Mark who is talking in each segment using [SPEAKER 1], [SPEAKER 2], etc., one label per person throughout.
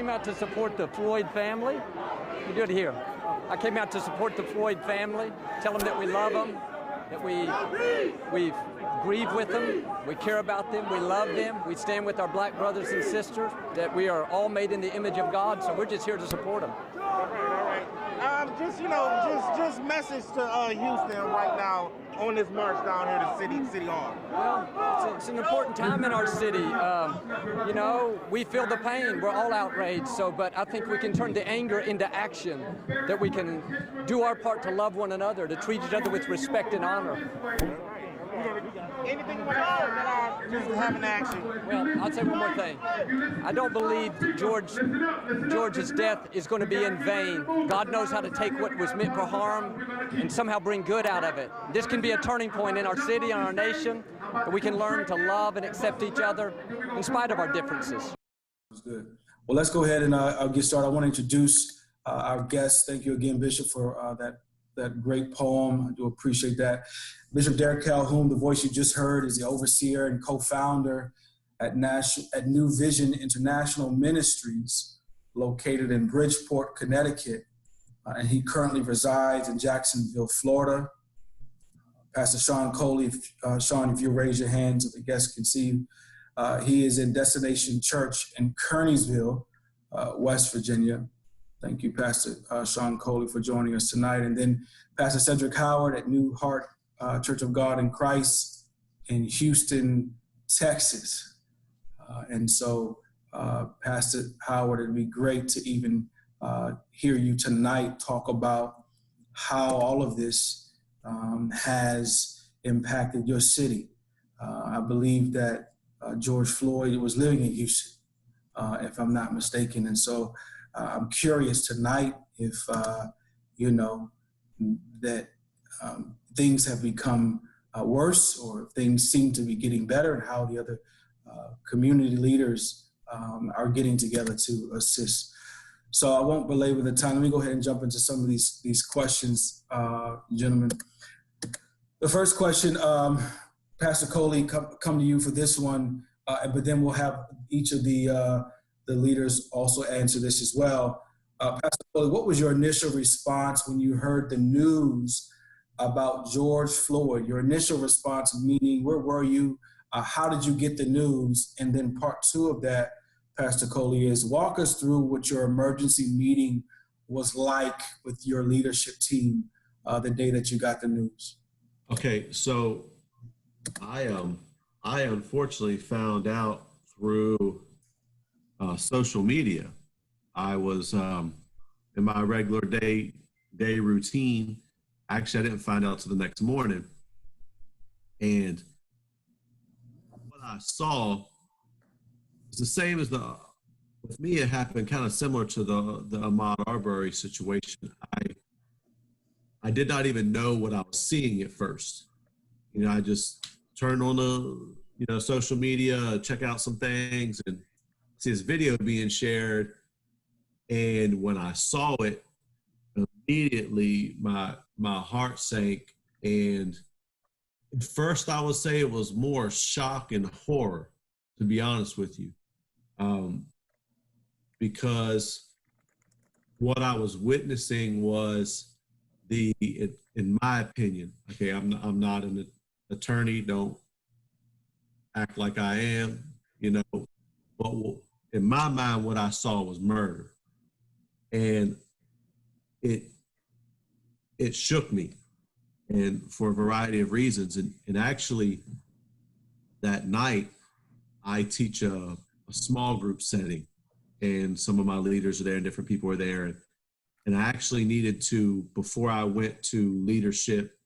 [SPEAKER 1] came out to support the Floyd family. You do it here. I came out to support the Floyd family, tell them that we love them, that we grieve with them, we care about them, we love them, we stand with our black brothers and sisters, that we are all made in the image of God, so we're just here to support them.
[SPEAKER 2] All right. Just message to Houston right now on this march down here to City Hall.
[SPEAKER 1] Well, it's an important time in our city. You know, we feel the pain. We're all outraged. But I think we can turn the anger into action, that we can do our part to love one another, to treat each other with respect and honor.
[SPEAKER 2] Anything more that just having action?
[SPEAKER 1] Well, I'll say one more thing. I don't believe George's death is going to be in vain. God knows how to take what was meant for harm and somehow bring good out of it. This can be a turning point in our city and our nation, that we can learn to love and accept each other in spite of our differences.
[SPEAKER 3] That's good. Well, let's go ahead and I'll get started. I want to introduce our guests. Thank you again, Bishop, for that great poem. I do appreciate that. Bishop Derek Calhoun, the voice you just heard, is the overseer and co-founder at New Vision International Ministries, located in Bridgeport, Connecticut. And he currently resides in Jacksonville, Florida. Pastor Sean Coley, Sean, if you raise your hand so the guests can see you. He is in Destination Church in Kearneysville, West Virginia. Thank you, Pastor Sean Coley, for joining us tonight. And then Pastor Cedric Howard at New Heart Church of God in Christ in Houston, Texas. And so, Pastor Howard, it'd be great to even hear you tonight talk about how all of this has impacted your city. I believe that George Floyd was living in Houston, if I'm not mistaken. And so I'm curious tonight if, that things have become worse or if things seem to be getting better, and how the other community leaders are getting together to assist. So I won't belabor the time. Let me go ahead and jump into some of these questions, gentlemen. The first question, Pastor Coley, come to you for this one, but then we'll have each of the leaders also answer this as well. Pastor Coley, what was your initial response when you heard the news about George Floyd? Your initial response, meaning where were you? How did you get the news? And then part two of that, Pastor Coley, is walk us through what your emergency meeting was like with your leadership team the day that you got the news.
[SPEAKER 4] Okay, so I unfortunately found out through social media. I was in my regular day routine. Actually, I didn't find out till the next morning. And what I saw is the same as with me, it happened kind of similar to the Ahmaud Arbery situation. I did not even know what I was seeing at first. I just turned on the, social media, check out some things and see this video being shared. And when I saw it, immediately my heart sank. And at first I would say it was more shock and horror, to be honest with you. Because what I was witnessing was in my opinion, okay, I'm not an attorney, don't act like I am, but in my mind, what I saw was murder. And it shook me, and for a variety of reasons. And actually, that night, I teach a small group setting, and some of my leaders are there, and different people are there. And I actually needed to, before I went to leadership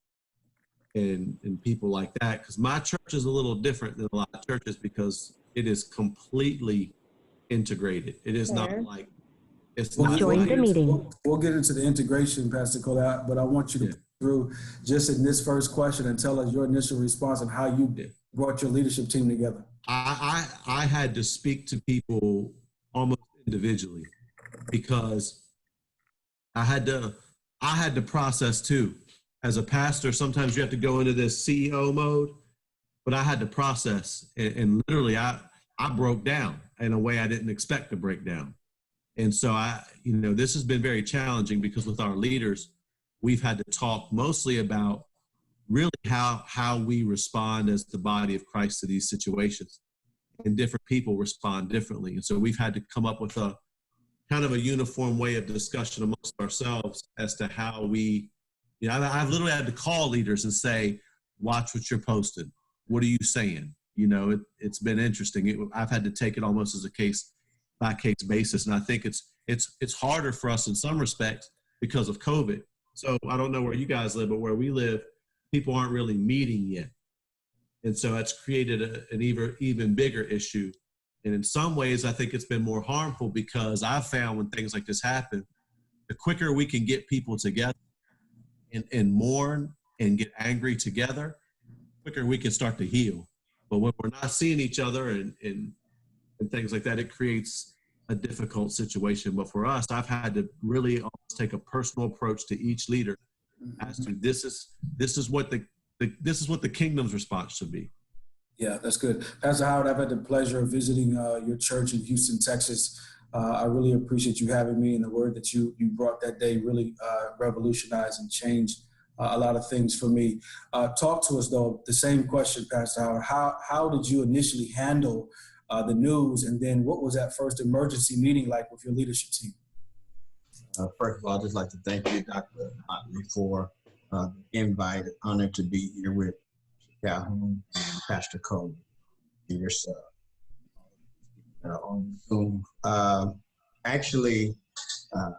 [SPEAKER 4] and people like that, because my church is a little different than a lot of churches because it is completely integrated. It is not like, it's not
[SPEAKER 5] Join the meeting.
[SPEAKER 3] We'll get into the integration, Pastor Coley, but I want you to go through just in this first question and tell us your initial response and how you brought your leadership team together.
[SPEAKER 4] I had to speak to people almost individually because I had to process too. As a pastor, sometimes you have to go into this CEO mode, but I had to process, and literally I broke down in a way I didn't expect to break down. And so this has been very challenging because with our leaders, we've had to talk mostly about really how we respond as the body of Christ to these situations. And different people respond differently. And so we've had to come up with a kind of a uniform way of discussion amongst ourselves as to how we, I've literally had to call leaders and say, watch what you're posting. What are you saying? It's been interesting. I've had to take it almost as a case by case basis. And I think it's harder for us in some respects because of COVID. So I don't know where you guys live, but where we live, people aren't really meeting yet. And so that's created an even bigger issue. And in some ways, I think it's been more harmful because I've found when things like this happen, the quicker we can get people together and mourn and get angry together, the quicker we can start to heal. But when we're not seeing each other and things like that, it creates a difficult situation. But for us, I've had to really almost take a personal approach to each leader as to this is what the kingdom's response should be.
[SPEAKER 3] Yeah, that's good. Pastor Howard, I've had the pleasure of visiting your church in Houston, Texas. I really appreciate you having me, and the word that you brought that day really revolutionized and changed a lot of things for me. Talk to us, though, the same question, Pastor Howard. How did you initially handle the news, and then what was that first emergency meeting like with your leadership team?
[SPEAKER 5] First of all, I'd just like to thank you, Dr. Motley, for the invite. Honored to be here with Calhoun and Pastor Cole and yourself on Zoom. Actually,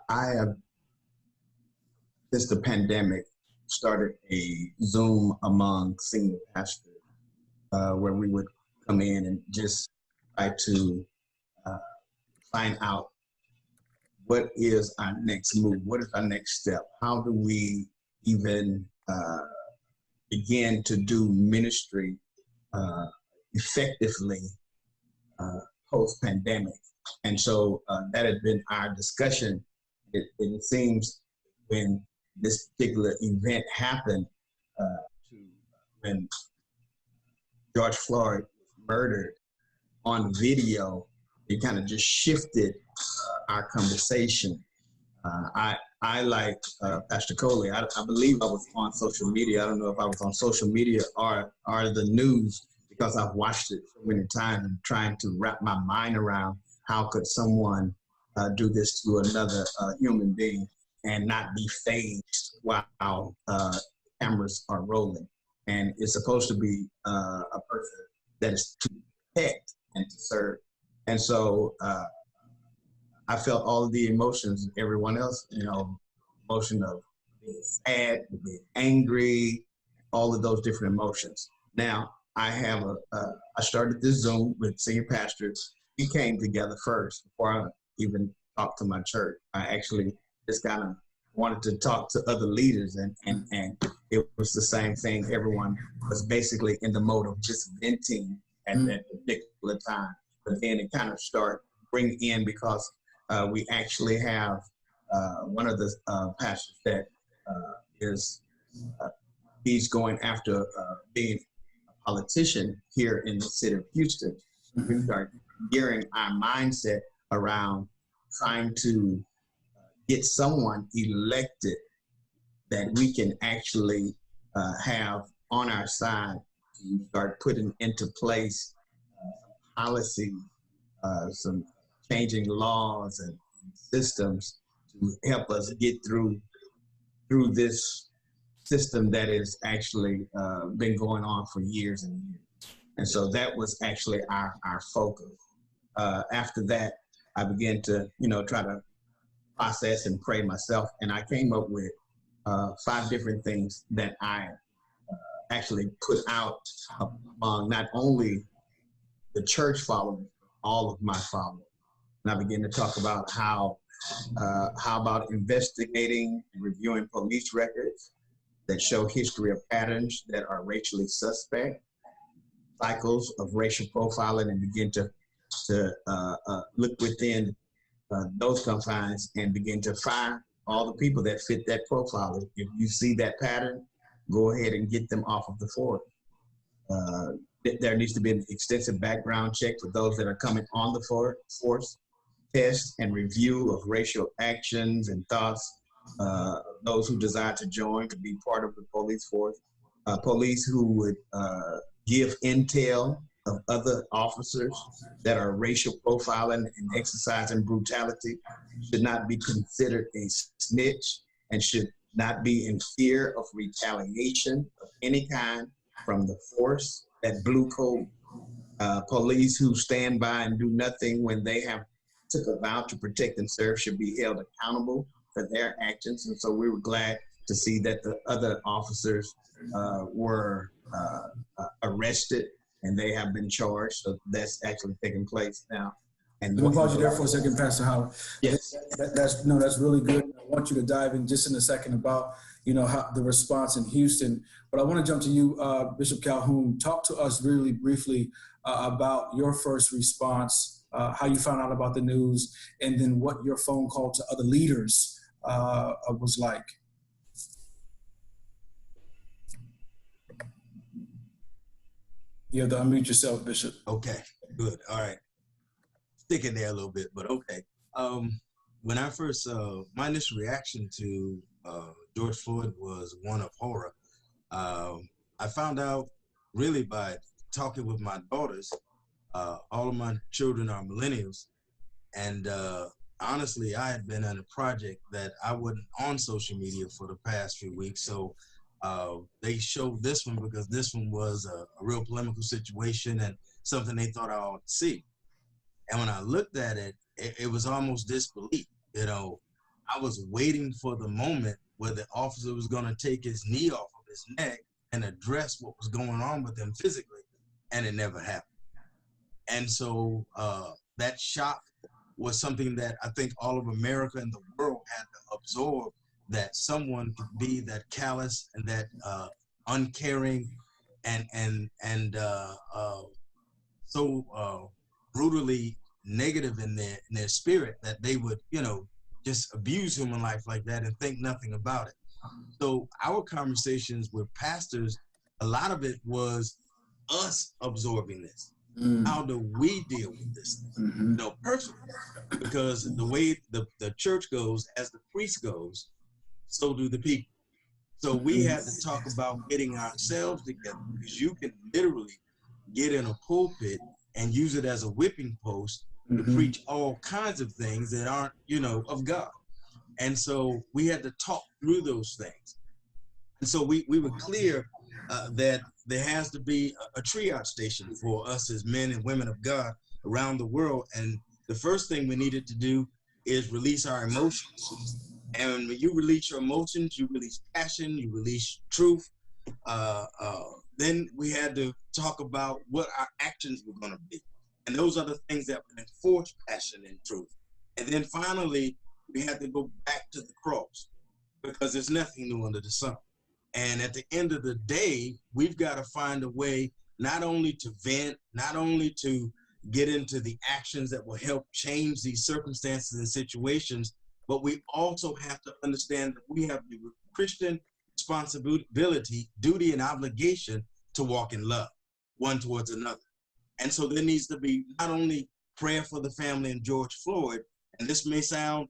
[SPEAKER 5] I have, since the pandemic, started a Zoom among senior pastors where we would come in and just try to find out what is our next move, what is our next step, how do we even begin to do ministry effectively post-pandemic. And so that has been our discussion. It seems when this particular event happened, when George Floyd was murdered on video, it kind of just shifted our conversation. I like Pastor Coley, I believe I was on social media. I don't know if I was on social media or the news, because I've watched it so many times and trying to wrap my mind around how could someone do this to another human being and not be phased while cameras are rolling. And it's supposed to be a person that is to protect and to serve. And so I felt all of the emotions, everyone else, emotion of being sad, being angry, all of those different emotions. Now, I started this Zoom with senior pastors. We came together first before I even talked to my church. I actually just kind of wanted to talk to other leaders, and it was the same thing. Everyone was basically in the mode of just venting at that particular time. But then it kind of started bringing in, because we actually have one of the pastors that he's going after being a politician here in the city of Houston. We start gearing our mindset around trying to get someone elected that we can actually have on our side to start putting into place policy, some changing laws and systems to help us get through this system that has actually been going on for years and years. And so that was actually our focus. After that, I began to, try to process and pray myself. And I came up with 5 different things that I actually put out among not only the church followers, but all of my followers. And I began to talk about how about investigating and reviewing police records that show history of patterns that are racially suspect, cycles of racial profiling, and begin to look within those confines and begin to find all the people that fit that profile. If you see that pattern, go ahead and get them off of the force. There needs to be an extensive background check for those that are coming on the force. test and review of racial actions and thoughts. Those who desire to join to be part of the police force. Police who would give intel of other officers that are racial profiling and exercising brutality should not be considered a snitch and should not be in fear of retaliation of any kind from the force, that blue coat police who stand by and do nothing when they have took a vow to protect and serve should be held accountable for their actions. And so we were glad to see that the other officers were arrested and they have been charged. So that's actually taking place now. And
[SPEAKER 3] Let me pause you there for a second, Pastor Howard.
[SPEAKER 5] Yes.
[SPEAKER 3] That's really good. I want you to dive in just in a second about, how the response in Houston. But I want to jump to you, Bishop Calhoun. Talk to us really briefly about your first response, how you found out about the news, and then what your phone call to other leaders was like. You have to unmute yourself, Bishop.
[SPEAKER 6] Okay, good. All right. Sticking there a little bit, but okay. When I first, my initial reaction to George Floyd was one of horror. I found out really by talking with my daughters. All of my children are millennials. And honestly, I had been on a project that I wasn't on social media for the past few weeks. So they showed this one because this one was a real polemical situation and something they thought I ought to see. And when I looked at it, it was almost disbelief. I was waiting for the moment where the officer was going to take his knee off of his neck and address what was going on with him physically, and it never happened. And so that shock was something that I think all of America and the world had to absorb, that someone could be that callous and that uncaring and so brutally negative in their spirit that they would, just abuse human life like that and think nothing about it. So our conversations with pastors, a lot of it was us absorbing this. How do we deal with this? Personally, because the way the church goes, as the priest goes, so do the people. So we had to talk about getting ourselves together, because you can literally get in a pulpit and use it as a whipping post to preach all kinds of things that aren't, of God. And so we had to talk through those things. And so we were clear that there has to be a triage station for us as men and women of God around the world. And the first thing we needed to do is release our emotions. And when you release your emotions, you release passion, you release truth. Then we had to talk about what our actions were going to be. And those are the things that would enforce passion and truth. And then finally, we had to go back to the cross, because there's nothing new under the sun. And at the end of the day, we've got to find a way not only to vent, not only to get into the actions that will help change these circumstances and situations, but we also have to understand that we have the Christian responsibility, duty, and obligation to walk in love, one towards another. And so there needs to be not only prayer for the family in George Floyd, and this may sound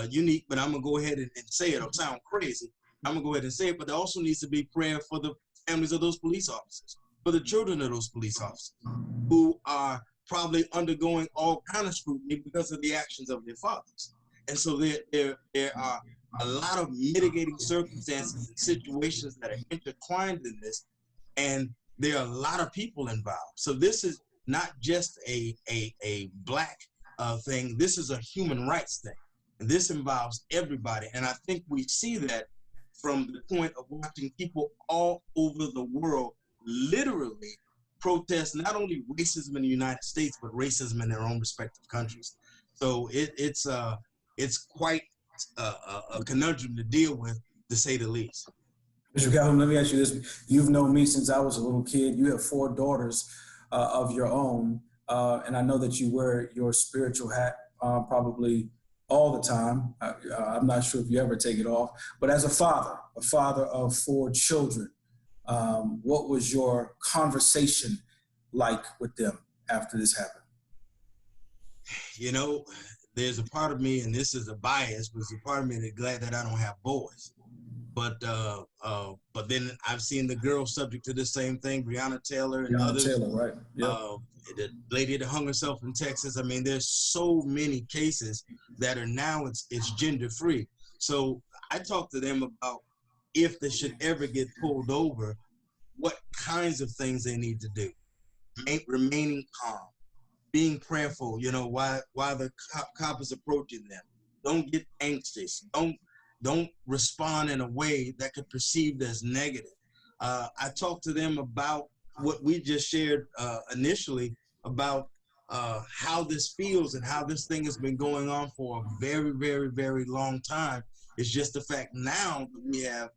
[SPEAKER 6] unique, but I'm going to go ahead and say it. It'll sound crazy. I'm going to go ahead and say it, but there also needs to be prayer for the families of those police officers, for the children of those police officers who are probably undergoing all kind of scrutiny because of the actions of their fathers. And so there are a lot of mitigating circumstances and situations that are intertwined in this, and there are a lot of people involved. So this is not just a black thing. This is a human rights thing. And this involves everybody. And I think we see that from the point of watching people all over the world literally protest not only racism in the United States, but racism in their own respective countries. So it's quite a conundrum to deal with, to say the least.
[SPEAKER 3] Mr. Calhoun, let me ask you this. You've known me since I was a little kid. You have 4 daughters of your own, and I know that you wear your spiritual hat probably all the time. I'm not sure if you ever take it off, but as a father of 4 children, what was your conversation like with them after this happened?
[SPEAKER 6] there's a part of me, and this is a bias, but there's a part of me that's glad that I don't have boys. But then I've seen the girls subject to the same thing, Breonna Taylor and
[SPEAKER 3] Breonna
[SPEAKER 6] others.
[SPEAKER 3] Taylor, right? Yep.
[SPEAKER 6] The lady that hung herself in Texas. I mean, there's so many cases that are now it's gender free. So I talk to them about if they should ever get pulled over, what kinds of things they need to do. Remaining calm, being prayerful, you know, while the cop is approaching them. Don't get anxious. Don't respond in a way that could be perceived as negative. I talked to them about what we just shared initially about how this feels and how this thing has been going on for a very, very, very long time. It's just the fact now that we have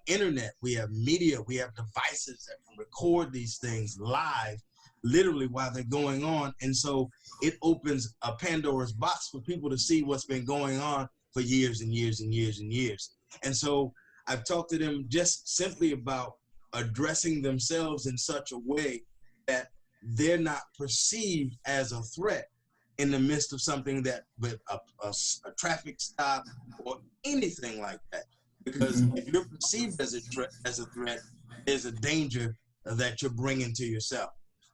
[SPEAKER 6] internet, we have media, we have devices that can record these things live, literally while they're going on. And so it opens a Pandora's box for people to see what's been going on for years and years and years and years. And so I've talked to them just simply about addressing themselves in such a way that they're not perceived as a threat in the midst of something that, with a traffic stop or anything like that. Because if you're perceived as a threat, there's a danger that you're bringing to yourself.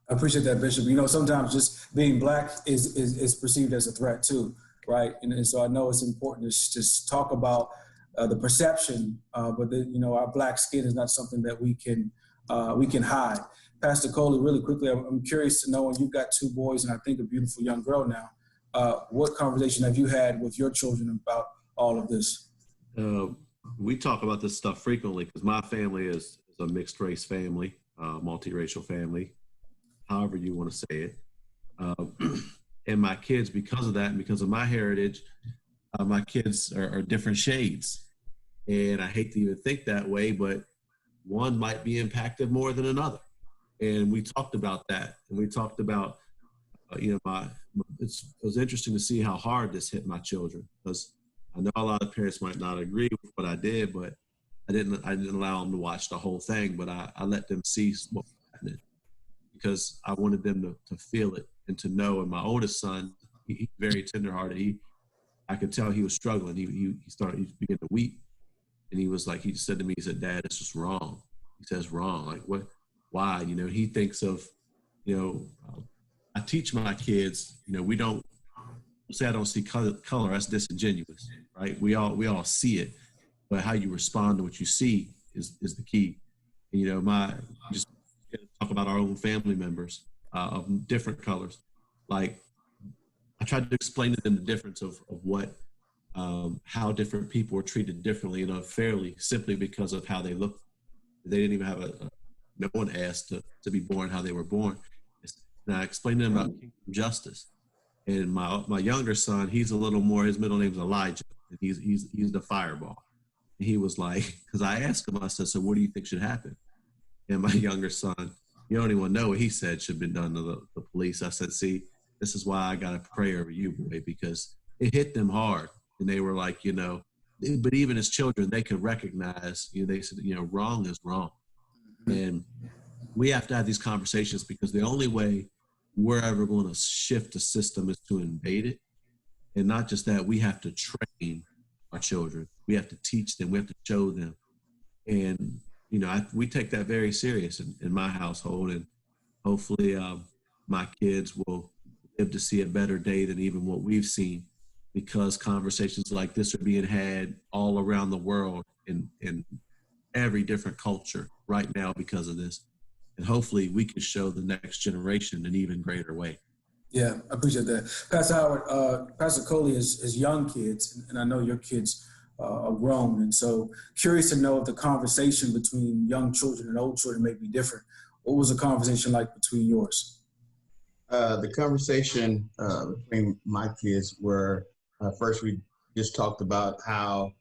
[SPEAKER 3] I appreciate that, Bishop. You know, sometimes just being Black is perceived as a threat too, right? And so I know it's important to just talk about the perception, but you know, our Black skin is not something that we can hide. Pastor Coley, really quickly, I'm curious to know, and you've got 2 boys and I think a beautiful young girl now, what conversation have you had with your children about all of this?
[SPEAKER 4] We talk about this stuff frequently because my family is a mixed race family, multiracial family, however you want to say it. And my kids, because of that and because of my heritage, my kids are different shades. And I hate to even think that way, but one might be impacted more than another. And we talked about that. And we talked about, you know, it was interesting to see how hard this hit my children, because I know a lot of parents might not agree with what I did, but I didn't allow them to watch the whole thing, but I let them see what was happening because I wanted them to feel it and to know. And my oldest son, he's very tenderhearted. I could tell he was struggling. He began to weep. And he said to me, he said, "Dad, this is wrong." He says, "Wrong? Like what? Why?" You know, he thinks of, you know, I teach my kids, you know, we don't say I don't see color, that's disingenuous, right? We all see it, but how you respond to what you see is the key. And, you know, just talk about our own family members of different colors. Like I tried to explain to them the difference of what, how different people were treated differently and unfairly simply because of how they look. They didn't even have no one asked to be born how they were born. And I explained to them about kingdom justice. And my younger son, he's a little more, his middle name is Elijah, and he's the fireball. And he was like, because I asked him, I said, "So what do you think should happen?" And my younger son, you don't even know what he said should have been done to the police. I said, "See, this is why I got to pray over you, boy, because it hit them hard." And they were like, you know, but even as children, they could recognize, you know, they said, you know, wrong is wrong. And we have to have these conversations because the only way we're ever going to shift the system is to invade it. And not just that, we have to train our children. We have to teach them. We have to show them. And, you know, we take that very serious in my household. And hopefully my kids will live to see a better day than even what we've seen, because conversations like this are being had all around the world in every different culture right now because of this. And hopefully we can show the next generation an even greater way.
[SPEAKER 3] Yeah, I appreciate that. Pastor Howard, Pastor Coley has young kids, and I know your kids are grown. And so curious to know if the conversation between young children and old children may be different. What was the conversation like between yours?
[SPEAKER 5] The conversation between my kids were, first we just talked about how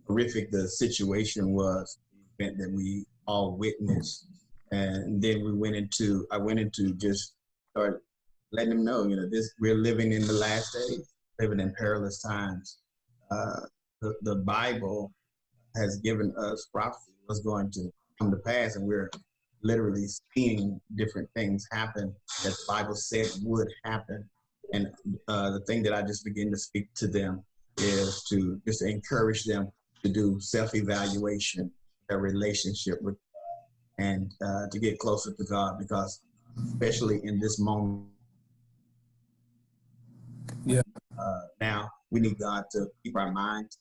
[SPEAKER 5] horrific the situation was, the event that we all witnessed. And then I went into just start letting them know, you know, we're living in the last days, living in perilous times. The Bible has given us prophecy, what's going to come to pass, and we're literally seeing different things happen that the Bible said would happen. And the thing that I just begin to speak to them is to just encourage them to do self-evaluation, their relationship with, and to get closer to God, because especially in this moment, now we need God to keep our minds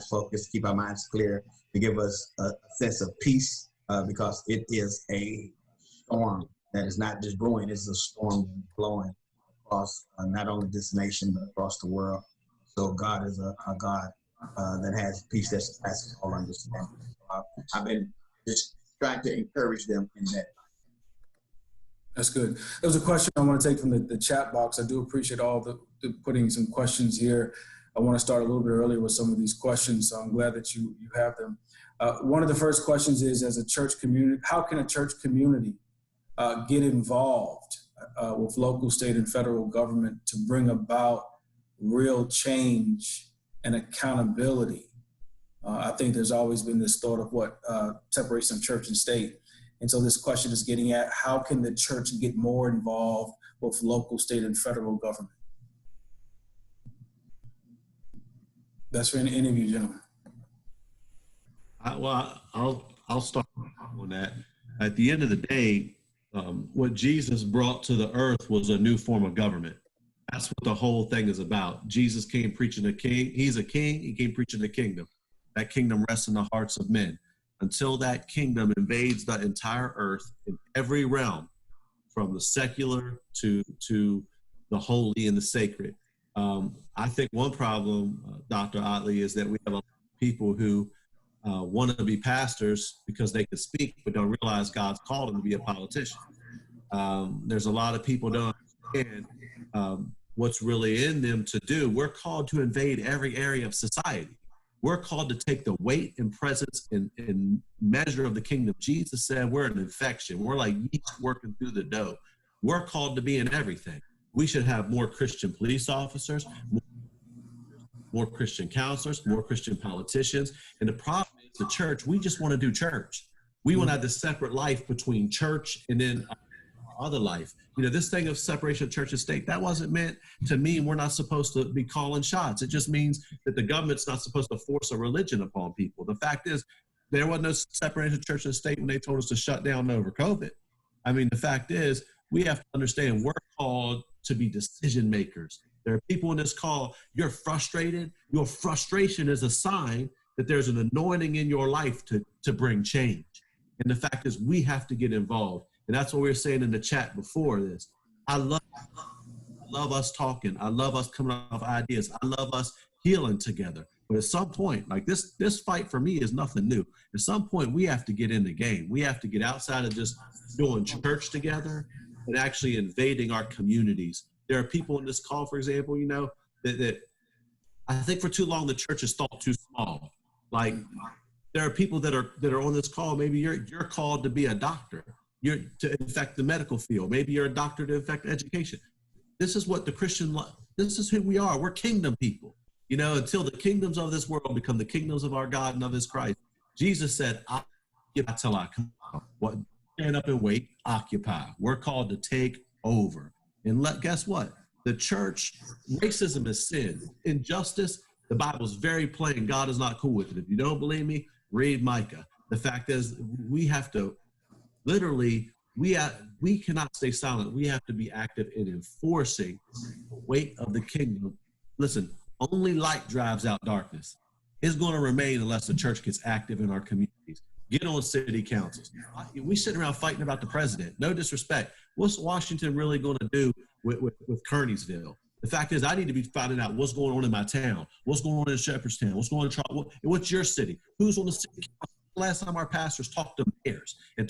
[SPEAKER 5] focused, keep our minds clear, to give us a sense of peace, because it is a storm that is not just brewing, it's a storm blowing across not only this nation, but across the world. So God is a God that has peace that surpasses all understanding. I've been just trying to encourage them in that.
[SPEAKER 3] That's good. There was a question I want to take from the chat box. I do appreciate all the putting some questions here. I want to start a little bit earlier with some of these questions, so I'm glad that you have them. One of the first questions is, as a church community, how can a church community get involved with local, state, and federal government to bring about real change and accountability? I think there's always been this thought of what separation of church and state. And so this question is getting at, how can the church get more involved with local, state, and federal government? That's for any of you gentlemen.
[SPEAKER 4] I'll start on that. At the end of the day, what Jesus brought to the earth was a new form of government. That's what the whole thing is about. Jesus came preaching a king. He's a king. He came preaching the kingdom. That kingdom rests in the hearts of men. Until that kingdom invades the entire earth in every realm, from the secular to the holy and the sacred. I think one problem, Dr. Otley, is that we have a lot of people who want to be pastors because they can speak, but don't realize God's called them to be a politician. There's a lot of people don't understand what's really in them to do. We're called to invade every area of society. We're called to take the weight and presence and measure of the kingdom. Jesus said we're an infection. We're like yeast working through the dough. We're called to be in everything. We should have more Christian police officers, more Christian counselors, more Christian politicians. And the problem is the church, we just want to do church. We want to have this separate life between church and then other life. You know, this thing of separation of church and state, that wasn't meant to mean we're not supposed to be calling shots. It just means that the government's not supposed to force a religion upon people. The fact is, there was no separation of church and state when they told us to shut down over COVID. I mean, the fact is, we have to understand we're called to be decision makers. There are people in this call, you're frustrated. Your frustration is a sign that there's an anointing in your life to bring change. And the fact is, we have to get involved. And that's what we were saying in the chat before this. I love us talking. I love us coming up with ideas. I love us healing together. But at some point, like this fight for me is nothing new. At some point, we have to get in the game. We have to get outside of just doing church together and actually invading our communities. There are people in this call, for example, you know, that I think for too long the church is thought too small. Like there are people that are on this call. Maybe you're called to be a doctor. You're to infect the medical field. Maybe you're a doctor to infect education. This is what the Christian, this is who we are. We're kingdom people. You know, until the kingdoms of this world become the kingdoms of our God and of his Christ. Jesus said, occupy till I come. What? Stand up and wait, occupy. We're called to take over. And guess what? The church, racism is sin. Injustice, the Bible's very plain. God is not cool with it. If you don't believe me, read Micah. The fact is, we have to literally, we cannot stay silent. We have to be active in enforcing the weight of the kingdom. Listen, only light drives out darkness. It's going to remain unless the church gets active in our communities. Get on city councils. We sitting around fighting about the president. No disrespect. What's Washington really going to do with Kearneysville? The fact is, I need to be finding out what's going on in my town. What's going on in Shepherdstown? What's going on what's your city? Who's on the city council? Last time our pastors talked to mayors and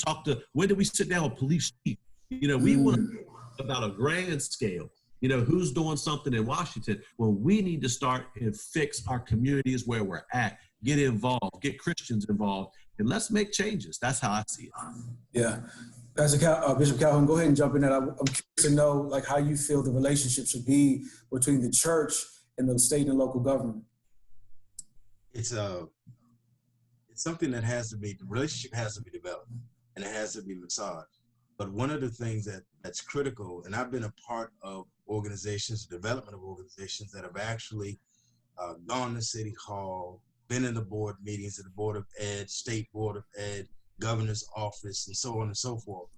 [SPEAKER 4] when did we sit down with police chiefs? You know, we want to talk about a grand scale. You know, who's doing something in Washington? Well, we need to start and fix our communities where we're at. Get involved, get Christians involved, and let's make changes. That's how I see it.
[SPEAKER 3] Yeah. Pastor Bishop Calhoun, go ahead and jump in there. I'm curious to know, like, how you feel the relationship should be between the church and the state and local government.
[SPEAKER 6] It's something that the relationship has to be developed and it has to be massaged. But one of the things that's critical, and I've been a part of organizations, development of organizations that have actually gone to City Hall, been in the board meetings at the Board of Ed, State Board of Ed, Governor's Office, and so on and so forth.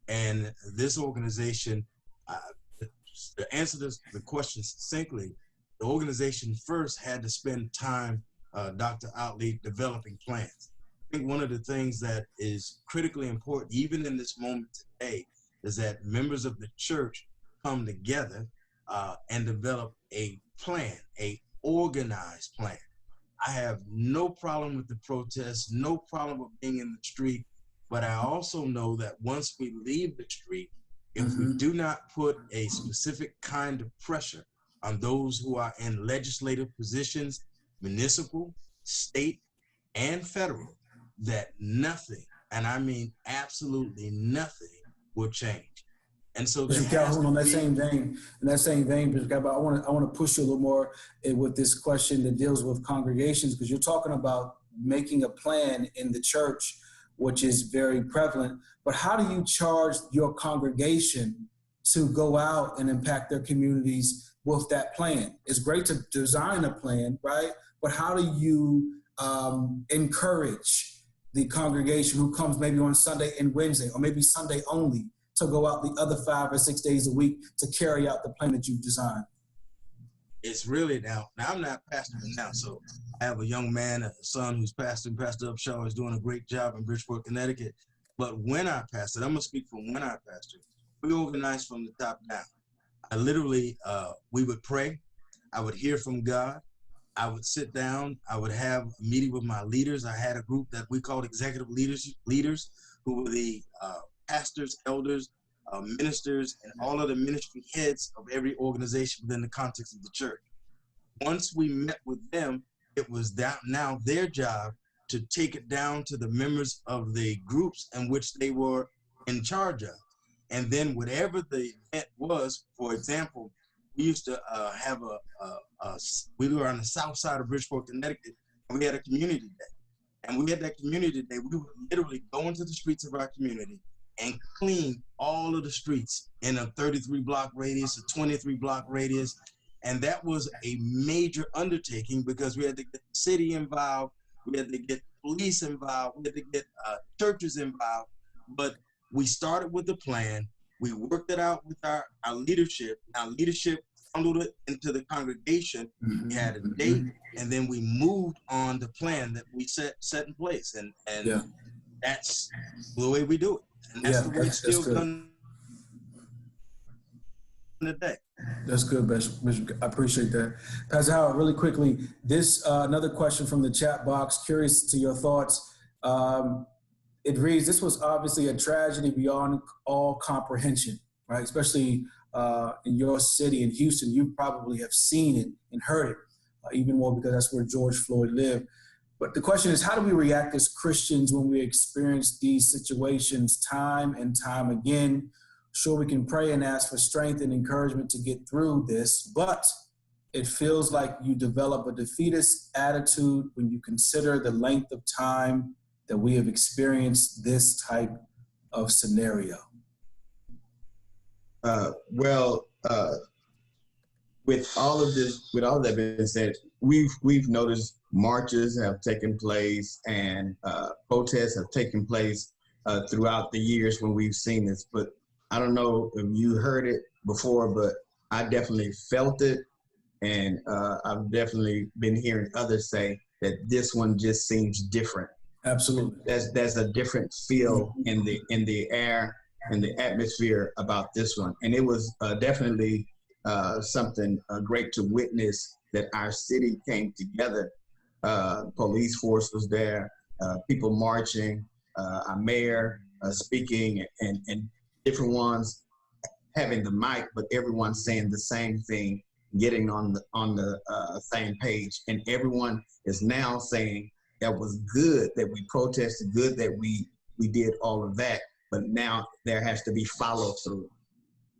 [SPEAKER 6] And this organization, to answer the question succinctly, the organization first had to spend time, Dr. Otley, developing plans. I think one of the things that is critically important, even in this moment today, is that members of the church come together and develop a plan, a organized plan. I have no problem with the protests, no problem with being in the street, but I also know that once we leave the street, if we do not put a specific kind of pressure on those who are in legislative positions, municipal, state, and federal, that nothing, and I mean absolutely nothing, will change. And so
[SPEAKER 3] Bishop Calhoun, in that same vein, Bishop Calhoun, I want to push you a little more with this question that deals with congregations, because you're talking about making a plan in the church, which is very prevalent. But how do you charge your congregation to go out and impact their communities with that plan? It's great to design a plan, right? But how do you encourage the congregation who comes maybe on Sunday and Wednesday, or maybe Sunday only, to go out the other 5 or 6 days a week to carry out the plan that you've designed?
[SPEAKER 6] It's really now I'm not pastoring now, so I have a young man, a son who's pastoring. Pastor Upshaw is doing a great job in Bridgeport, Connecticut. But when I pastored, I'm gonna speak from when I pastored, we organized from the top down. I literally, we would pray, I would hear from God, I would sit down, I would have a meeting with my leaders. I had a group that we called executive leaders who were the pastors, elders, ministers, and all of the ministry heads of every organization within the context of the church. Once we met with them, it was now their job to take it down to the members of the groups in which they were in charge of. And then whatever the event was, for example, we used to have we were on the south side of Bridgeport, Connecticut, and we had a community day. And we had that community day, we would literally go into the streets of our community and clean all of the streets in a 33-block radius, a 23-block radius. And that was a major undertaking because we had to get the city involved, we had to get police involved, we had to get churches involved. But we started with the plan, we worked it out with our leadership. Our leadership bundled it into the congregation. We had a date, and then we moved on the plan that we set in place. And that's the way we do it. And that's the way it's still done today.
[SPEAKER 3] That's good, Bishop. I appreciate that. Pastor Howard, really quickly, this another question from the chat box. Curious to your thoughts. It reads, this was obviously a tragedy beyond all comprehension, right? Especially in your city in Houston, you probably have seen it and heard it, even more because that's where George Floyd lived. But the question is, how do we react as Christians when we experience these situations time and time again? Sure, we can pray and ask for strength and encouragement to get through this, but it feels like you develop a defeatist attitude when you consider the length of time that we have experienced this type of scenario.
[SPEAKER 5] With all that being said, we've noticed marches have taken place and protests have taken place throughout the years when we've seen this. But I don't know if you heard it before, but I definitely felt it, and I've definitely been hearing others say that this one just seems different.
[SPEAKER 3] Absolutely.
[SPEAKER 5] There's a different feel in the air and the atmosphere about this one, and it was definitely something great to witness that our city came together. Police force was there, people marching, our mayor speaking, and different ones having the mic, but everyone saying the same thing, getting on the same page, and everyone is now saying that was good that we protested, good that we did all of that, but now there has to be follow through.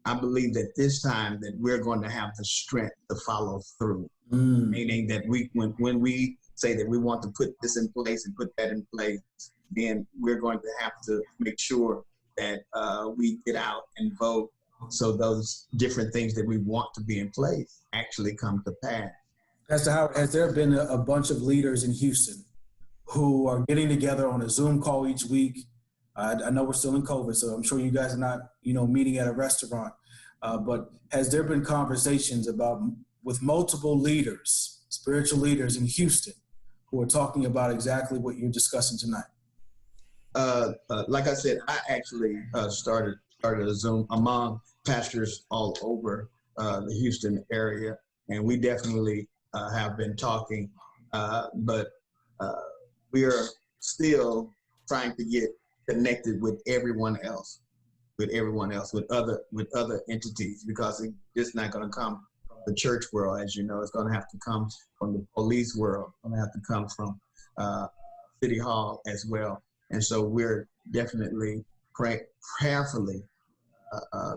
[SPEAKER 5] I believe that this time that we're going to have the strength to follow through, meaning that when we say that we want to put this in place and put that in place, then we're going to have to make sure that we get out and vote so those different things that we want to be in place actually come to pass.
[SPEAKER 3] Pastor Howard, has there been a bunch of leaders in Houston who are getting together on a Zoom call each week? I know we're still in COVID, so I'm sure you guys are not, meeting at a restaurant. But has there been conversations with multiple leaders, spiritual leaders in Houston, who are talking about exactly what you're discussing tonight?
[SPEAKER 5] Like I said, I actually started a Zoom among pastors all over the Houston area, and we definitely have been talking, but we are still trying to get connected with everyone else, with other entities, because it's not going to come from the church world, as you know. It's going to have to come from the police world. It's going to have to come from City Hall as well. And so we're definitely prayerfully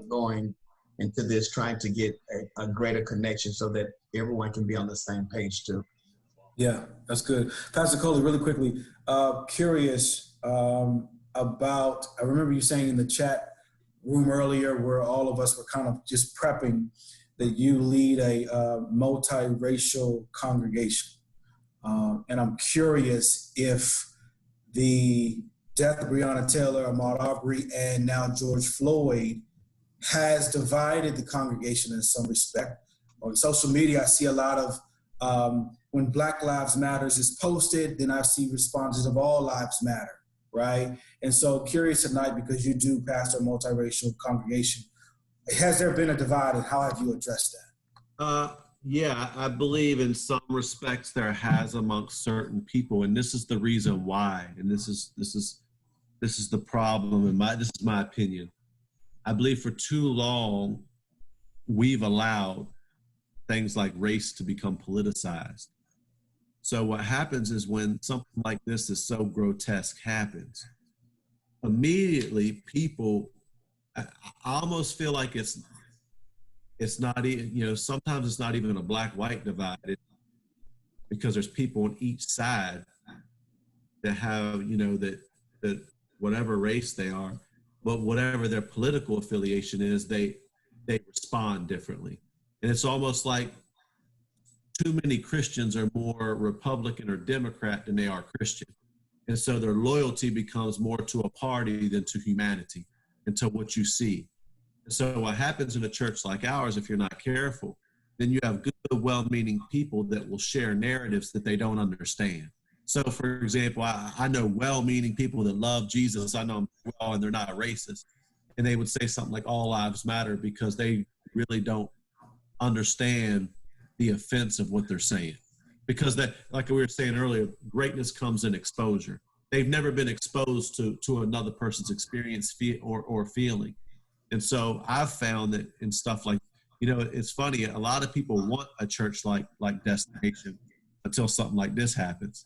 [SPEAKER 5] going into this, trying to get a greater connection so that everyone can be on the same page too.
[SPEAKER 3] Yeah, that's good. Pastor Coley, really quickly, curious about, I remember you saying in the chat room earlier where all of us were kind of just prepping that you lead a multiracial congregation. And I'm curious if the death of Breonna Taylor, Ahmaud Arbery, and now George Floyd has divided the congregation in some respect. On social media, I see a lot of, when Black Lives Matters is posted, then I see responses of All Lives Matter, right? And so curious tonight, because you do pastor a multiracial congregation, has there been a divide, and how have you addressed that?
[SPEAKER 4] Yeah, I believe in some respects there has amongst certain people, and this is the reason why, and this is the problem, and this is my opinion. I believe for too long we've allowed things like race to become politicized. So what happens is when something like this is so grotesque happens, immediately people, I almost feel like it's not even, sometimes it's not even a black-white divide, because there's people on each side that have, that whatever race they are, but whatever their political affiliation is, they respond differently. And it's almost like too many Christians are more Republican or Democrat than they are Christian. And so their loyalty becomes more to a party than to humanity and to what you see. And so what happens in a church like ours, if you're not careful, then you have good, well-meaning people that will share narratives that they don't understand. So, for example, I know well-meaning people that love Jesus. I know them well, and they're not racist. And they would say something like all lives matter because they really don't understand the offense of what they're saying. Because that, like we were saying earlier, greatness comes in exposure. They've never been exposed to another person's experience or feeling. And so I've found that in stuff like, it's funny, a lot of people want a church like Destination until something like this happens.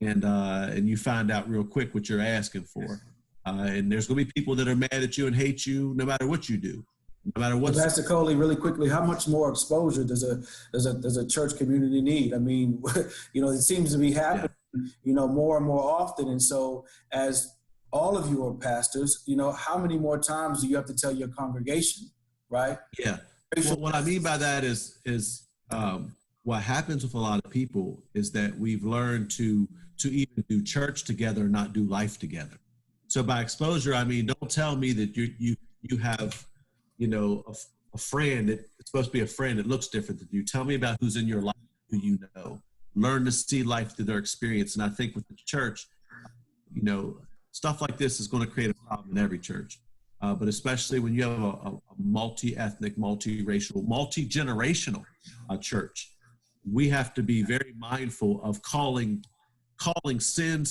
[SPEAKER 4] And you find out real quick what you're asking for. And there's going to be people that are mad at you and hate you no matter what you do, no matter what.
[SPEAKER 3] Pastor Coley, really quickly, how much more exposure does a church community need? I mean, it seems to be happening, more and more often. And so as all of you are pastors, how many more times do you have to tell your congregation, right?
[SPEAKER 4] Yeah. Well, what I mean by that is what happens with a lot of people is that we've learned to even do church together, not do life together. So by exposure, I mean, don't tell me that you have, a friend that it's supposed to be a friend that looks different than you. Tell me about who's in your life, who you know. Learn to see life through their experience. And I think with the church, stuff like this is going to create a problem in every church. But especially when you have a multi-ethnic, multi-racial, multi-generational church, we have to be very mindful of calling sin,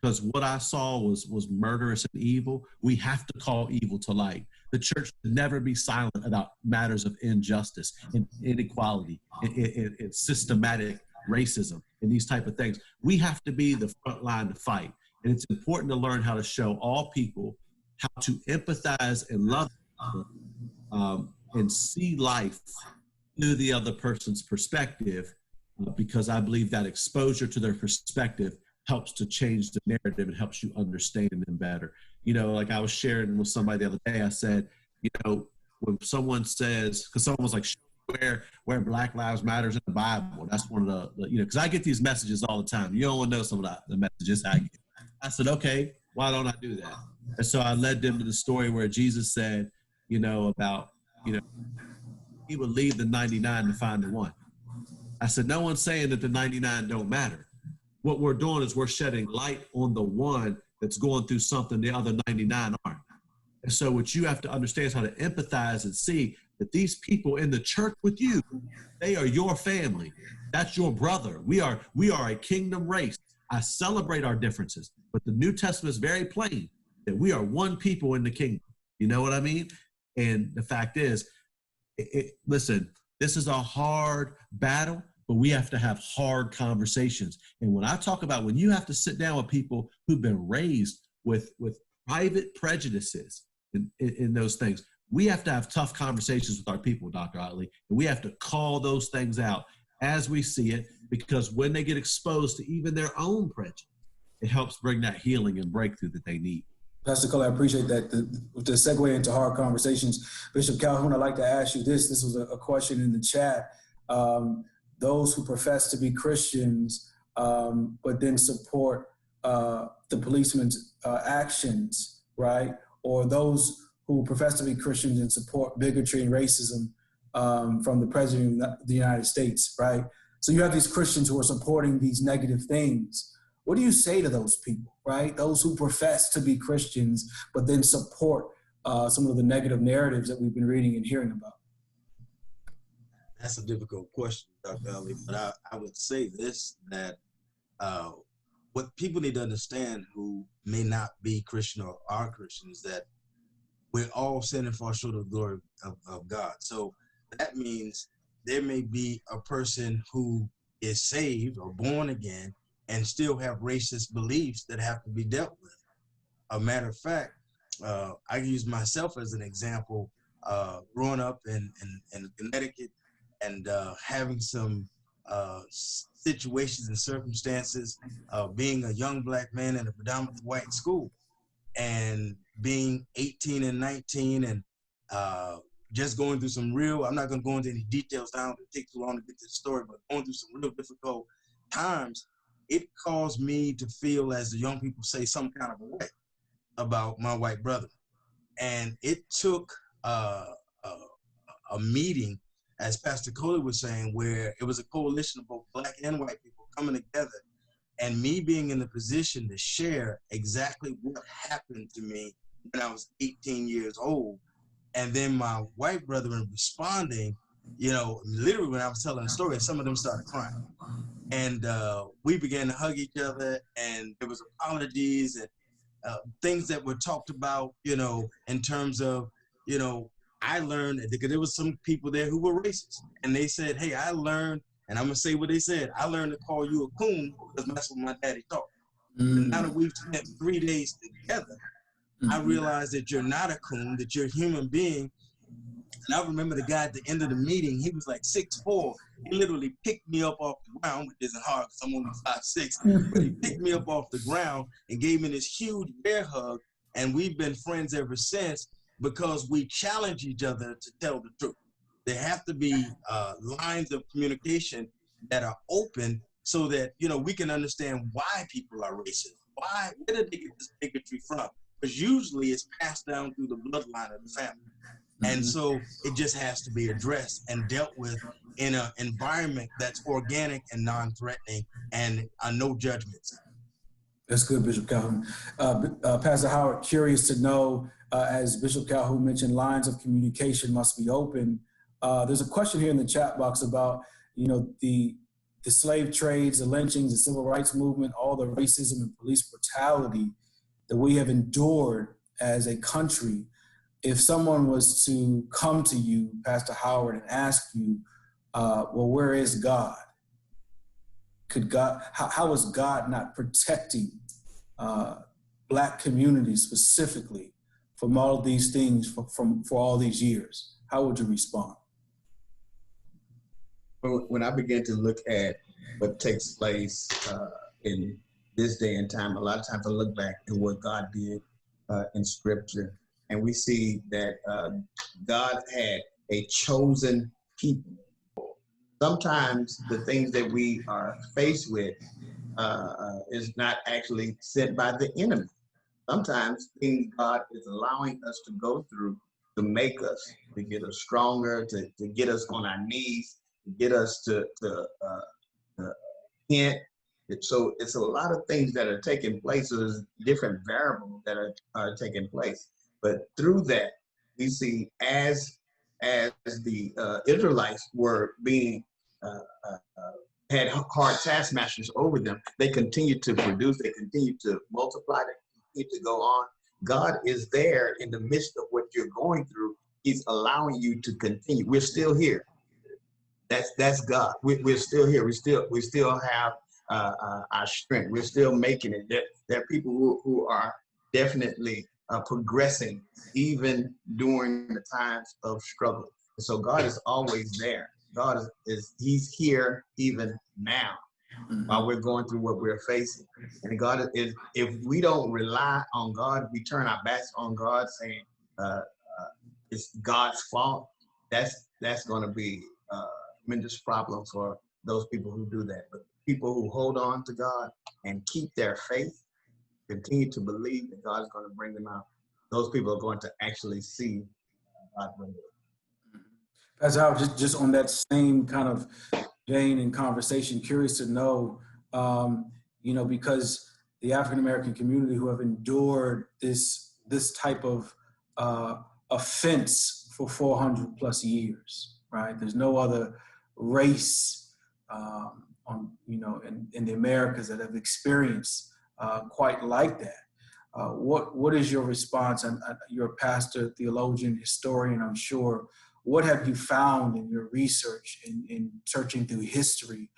[SPEAKER 4] because what I saw was murderous and evil. We have to call evil to light. The church should never be silent about matters of injustice and inequality and systematic racism and these type of things. We have to be the front line to fight. And it's important to learn how to show all people how to empathize and love and see life through the other person's perspective, because I believe that exposure to their perspective helps to change the narrative and helps you understand them better. Like I was sharing with somebody the other day, I said, when someone says, because someone was like, where Black Lives Matters in the Bible. That's one of the because I get these messages all the time. You don't want to know some of the messages I get. I said, okay, why don't I do that? And so I led them to the story where Jesus said, about, he would leave the 99 to find the one. I said, no one's saying that the 99 don't matter. What we're doing is we're shedding light on the one that's going through something the other 99 aren't. And so what you have to understand is how to empathize and see that these people in the church with you, they are your family. That's your brother. We are a kingdom race. I celebrate our differences, but the New Testament is very plain that we are one people in the kingdom. You know what I mean? And the fact is, listen, this is a hard battle, but we have to have hard conversations. And when I talk about when you have to sit down with people who've been raised with private prejudices in those things, we have to have tough conversations with our people, Dr. Otley, and we have to call those things out as we see it, because when they get exposed to even their own prejudice, it helps bring that healing and breakthrough that they need.
[SPEAKER 3] Pastor Cully, I appreciate that. To segue into hard conversations, Bishop Calhoun, I'd like to ask you this. This was a question in the chat. Those who profess to be Christians, but then support the policeman's actions, right? Or those who profess to be Christians and support bigotry and racism from the President of the United States, right? So you have these Christians who are supporting these negative things. What do you say to those people, right? Those who profess to be Christians, but then support some of the negative narratives that we've been reading and hearing about?
[SPEAKER 6] That's a difficult question, Dr. Ali, but I would say this, that what people need to understand who may not be Christian or are Christians, that we're all sin and fall short of the glory of God. So that means there may be a person who is saved or born again and still have racist beliefs that have to be dealt with. A matter of fact, I use myself as an example, growing up in Connecticut and having some situations and circumstances of being a young Black man in a predominantly white school, and being 18 and 19 and just going through some real, I'm not going to go into any details now, it takes too long to get to the story, but going through some real difficult times, it caused me to feel, as the young people say, some kind of a way about my white brother. And it took a meeting, as Pastor Coley was saying, where it was a coalition of both Black and white people coming together, and me being in the position to share exactly what happened to me when I was 18 years old. And then my white brethren responding, literally when I was telling the story, some of them started crying. And we began to hug each other, and there was apologies and things that were talked about, in terms of, I learned, because there was some people there who were racist, and they said, hey, I learned, and I'm gonna say what they said, I learned to call you a coon because that's what my daddy taught. And now that we've spent 3 days together, I realized that you're not a coon, that you're a human being. And I remember the guy at the end of the meeting, he was like 6'4". He literally picked me up off the ground, which isn't hard because I'm only 5'6", but he picked me up off the ground and gave me this huge bear hug. And we've been friends ever since because we challenge each other to tell the truth. There have to be lines of communication that are open so that, we can understand why people are racist. Where did they get this bigotry from? Because usually it's passed down through the bloodline of the family. And so it just has to be addressed and dealt with in an environment that's organic and non-threatening and no judgments.
[SPEAKER 3] That's good, Bishop Calhoun. Pastor Howard, curious to know, as Bishop Calhoun mentioned, lines of communication must be open. There's a question here in the chat box about, the slave trades, the lynchings, the civil rights movement, all the racism and police brutality that we have endured as a country. If someone was to come to you, Pastor Howard, and ask you, where is God? How is God not protecting Black communities specifically from all of these things for all these years? How would you respond?
[SPEAKER 5] When I began to look at what takes place in this day and time, a lot of times I look back at what God did in Scripture, and we see that God had a chosen people. Sometimes the things that we are faced with is not actually sent by the enemy. Sometimes things God is allowing us to go through to make us, to get us stronger, to get us on our knees, to get us to hint. So it's a lot of things that are taking place. So there's different variables that are taking place. But through that, we see as the Israelites were being had hard taskmasters over them, they continued to produce, they continued to multiply, they continued to go on. God is there in the midst of what you're going through. He's allowing you to continue. We're still here. That's God. We're still here. We still have our strength. We're still making it. There are people who are definitely progressing even during the times of struggle. And so God is always there. God He's here even now while we're going through what we're facing. And God is, if we don't rely on God, we turn our backs on God saying it's God's fault, that's going to be a tremendous problem for those people who do that. But people who hold on to God and keep their faith, continue to believe that God is going to bring them out, those people are going to actually see God bring them.
[SPEAKER 3] Pastor Howard, just on that same kind of vein and conversation, curious to know, because the African-American community who have endured this type of offense for 400 plus years, right? There's no other race in the Americas that have experienced quite like that. What is your response? And you're a pastor, theologian, historian, I'm sure. What have you found in your research, in searching through history,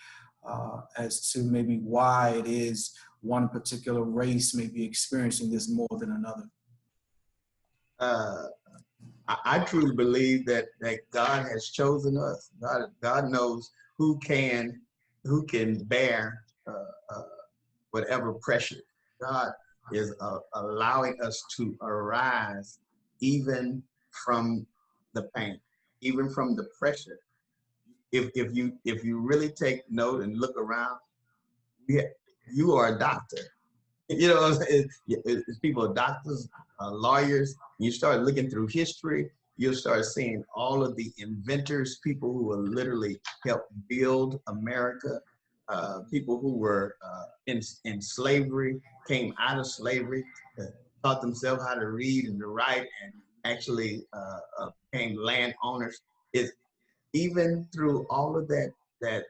[SPEAKER 3] as to maybe why it is one particular race may be experiencing this more than another?
[SPEAKER 5] I truly believe that God has chosen us. God knows who can bear whatever pressure. God is allowing us to arise even from the pain, even from the pressure. If you really take note and look around, you are a doctor. You know what I'm saying? It's people are doctors, lawyers. You start looking through history, you'll start seeing all of the inventors, people who will literally help build America, people who were in slavery, came out of slavery, taught themselves how to read and to write, and actually became landowners. Even through all of that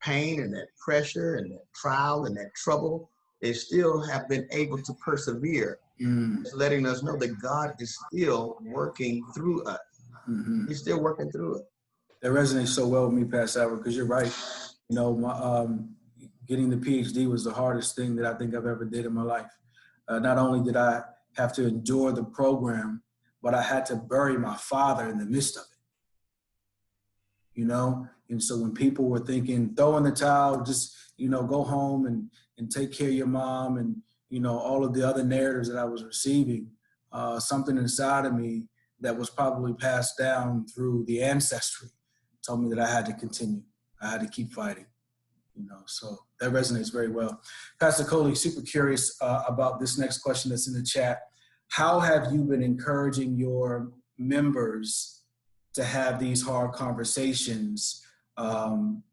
[SPEAKER 5] pain and that pressure and that trial and that trouble, they still have been able to persevere. It's letting us know that God is still working through us. Mm-hmm. He's still working through it.
[SPEAKER 3] That resonates so well with me, Pastor Howard, because you're right. Getting the PhD was the hardest thing that I think I've ever did in my life. Not only did I have to endure the program, but I had to bury my father in the midst of it. And so when people were thinking, throw in the towel, just, go home and take care of your mom, and, all of the other narratives that I was receiving, something inside of me that was probably passed down through the ancestry told me that I had to continue. I had to keep fighting, so that resonates very well. Pastor Coley, super curious about this next question that's in the chat. How have you been encouraging your members to have these hard conversations?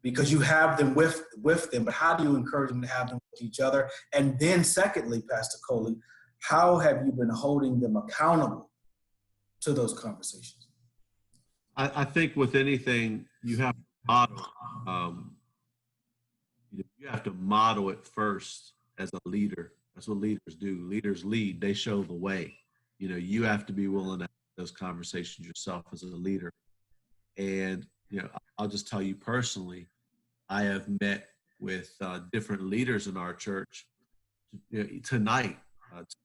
[SPEAKER 3] Because you have them with them, but how do you encourage them to have them with each other? And then secondly, Pastor Coley, how have you been holding them accountable to those conversations?
[SPEAKER 4] I think with anything, you have to model. You have to model it first as a leader. That's what leaders do. Leaders lead. They show the way. You have to be willing to have those conversations yourself as a leader. And I'll just tell you personally, I have met with different leaders in our church. Tonight,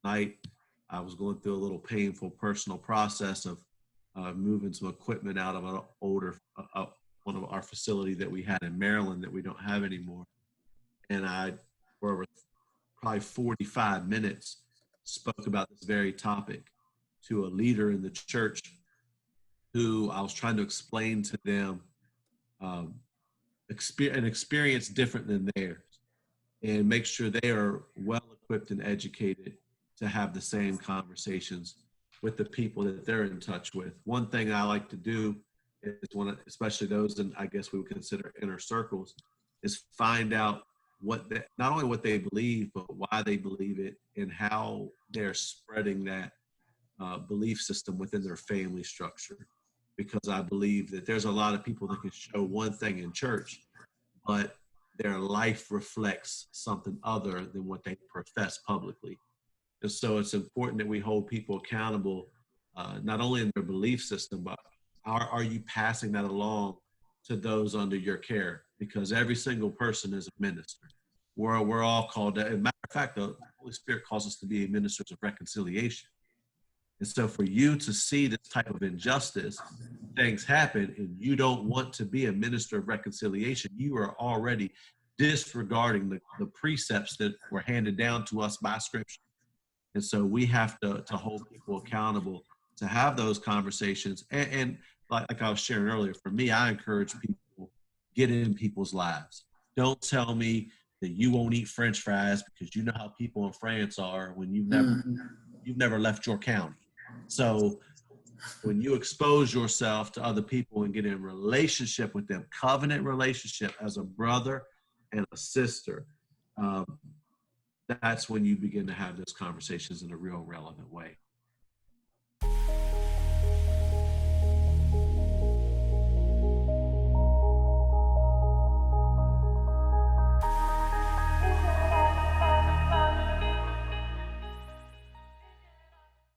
[SPEAKER 4] I was going through a little painful personal process of moving some equipment out of an older one of our facility that we had in Maryland that we don't have anymore. And I, for probably 45 minutes, spoke about this very topic to a leader in the church who I was trying to explain to them an experience different than theirs, and make sure they are well equipped and educated to have the same conversations with the people that they're in touch with. One thing I like to do is especially those in, I guess we would consider inner circles, is find out not only what they believe, but why they believe it and how they're spreading that belief system within their family structure. Because I believe that there's a lot of people that can show one thing in church, but their life reflects something other than what they profess publicly. And so it's important that we hold people accountable, not only in their belief system, but are you passing that along to those under your care? Because every single person is a minister. We're all called, as a matter of fact, the Holy Spirit calls us to be ministers of reconciliation. And so for you to see this type of injustice, things happen, and you don't want to be a minister of reconciliation, you are already disregarding the precepts that were handed down to us by Scripture. And so we have to hold people accountable to have those conversations. And like I was sharing earlier, for me, I encourage people, get in people's lives. Don't tell me that you won't eat French fries because you know how people in France are when you've never left your county. So when you expose yourself to other people and get in relationship with them, covenant relationship as a brother and a sister, that's when you begin to have those conversations in a real relevant way.